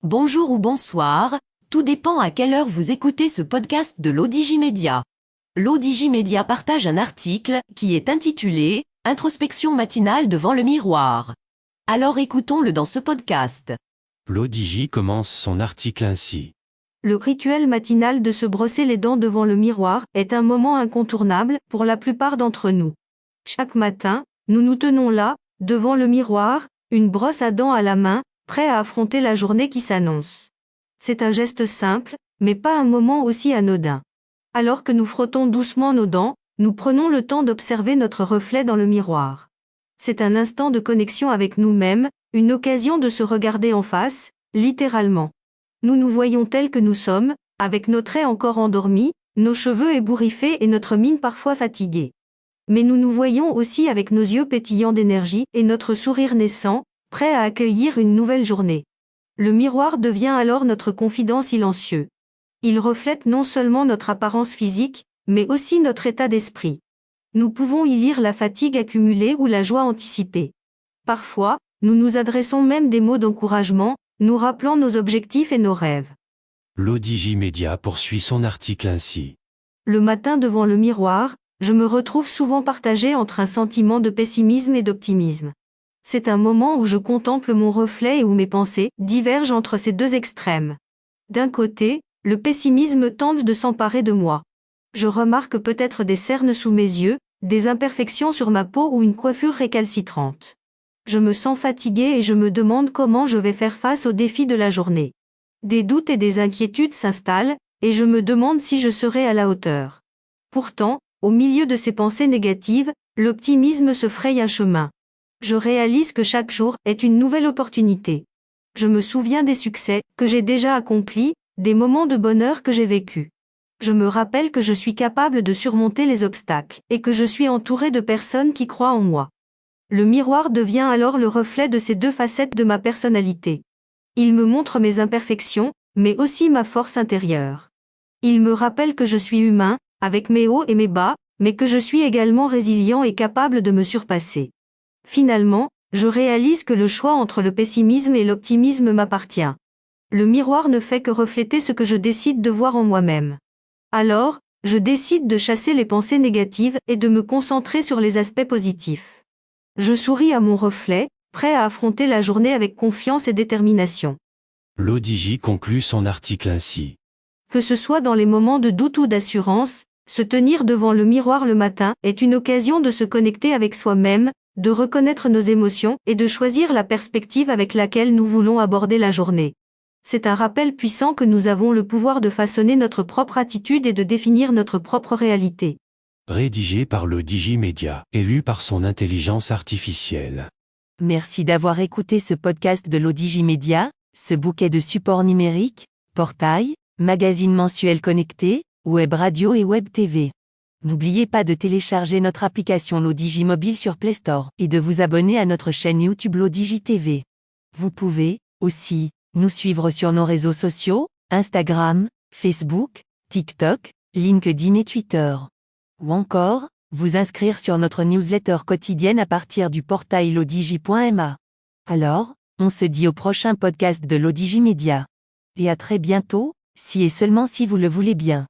Bonjour ou bonsoir, tout dépend à quelle heure vous écoutez ce podcast de l'Odigimédia. L'Odigimédia partage un article qui est intitulé « Introspection matinale devant le miroir ». Alors écoutons-le dans ce podcast. L'Odigi commence son article ainsi. Le rituel matinal de se brosser les dents devant le miroir est un moment incontournable pour la plupart d'entre nous. Chaque matin, nous nous tenons là, devant le miroir, une brosse à dents à la main, prêts à affronter la journée qui s'annonce. C'est un geste simple, mais pas un moment aussi anodin. Alors que nous frottons doucement nos dents, nous prenons le temps d'observer notre reflet dans le miroir. C'est un instant de connexion avec nous-mêmes, une occasion de se regarder en face, littéralement. Nous nous voyons tels que nous sommes, avec nos traits encore endormis, nos cheveux ébouriffés et notre mine parfois fatiguée. Mais nous nous voyons aussi avec nos yeux pétillants d'énergie et notre sourire naissant, prêt à accueillir une nouvelle journée. Le miroir devient alors notre confident silencieux. Il reflète non seulement notre apparence physique, mais aussi notre état d'esprit. Nous pouvons y lire la fatigue accumulée ou la joie anticipée. Parfois, nous nous adressons même des mots d'encouragement, nous rappelant nos objectifs et nos rêves. L'Odigimédia poursuit son article ainsi. Le matin devant le miroir, je me retrouve souvent partagé entre un sentiment de pessimisme et d'optimisme. C'est un moment où je contemple mon reflet et où mes pensées divergent entre ces deux extrêmes. D'un côté, le pessimisme tente de s'emparer de moi. Je remarque peut-être des cernes sous mes yeux, des imperfections sur ma peau ou une coiffure récalcitrante. Je me sens fatigué et je me demande comment je vais faire face aux défis de la journée. Des doutes et des inquiétudes s'installent, et je me demande si je serai à la hauteur. Pourtant, au milieu de ces pensées négatives, l'optimisme se fraye un chemin. Je réalise que chaque jour est une nouvelle opportunité. Je me souviens des succès que j'ai déjà accomplis, des moments de bonheur que j'ai vécus. Je me rappelle que je suis capable de surmonter les obstacles et que je suis entouré de personnes qui croient en moi. Le miroir devient alors le reflet de ces deux facettes de ma personnalité. Il me montre mes imperfections, mais aussi ma force intérieure. Il me rappelle que je suis humain, avec mes hauts et mes bas, mais que je suis également résilient et capable de me surpasser. Finalement, je réalise que le choix entre le pessimisme et l'optimisme m'appartient. Le miroir ne fait que refléter ce que je décide de voir en moi-même. Alors, je décide de chasser les pensées négatives et de me concentrer sur les aspects positifs. Je souris à mon reflet, prêt à affronter la journée avec confiance et détermination. L'Odigi conclut son article ainsi. Que ce soit dans les moments de doute ou d'assurance, se tenir devant le miroir le matin est une occasion de se connecter avec soi-même, de reconnaître nos émotions et de choisir la perspective avec laquelle nous voulons aborder la journée. C'est un rappel puissant que nous avons le pouvoir de façonner notre propre attitude et de définir notre propre réalité. Rédigé par l'Odigimédia et lu par son intelligence artificielle. Merci d'avoir écouté ce podcast de l'Odigimédia, ce bouquet de supports numériques, portail, magazine mensuel connecté, web radio et web TV. N'oubliez pas de télécharger notre application l'Odigi Mobile sur Play Store et de vous abonner à notre chaîne YouTube l'Odigi TV. Vous pouvez, aussi, nous suivre sur nos réseaux sociaux, Instagram, Facebook, TikTok, LinkedIn et Twitter. Ou encore, vous inscrire sur notre newsletter quotidienne à partir du portail l'odigi.ma. Alors, on se dit au prochain podcast de l'Odigimédia. Et à très bientôt, si et seulement si vous le voulez bien.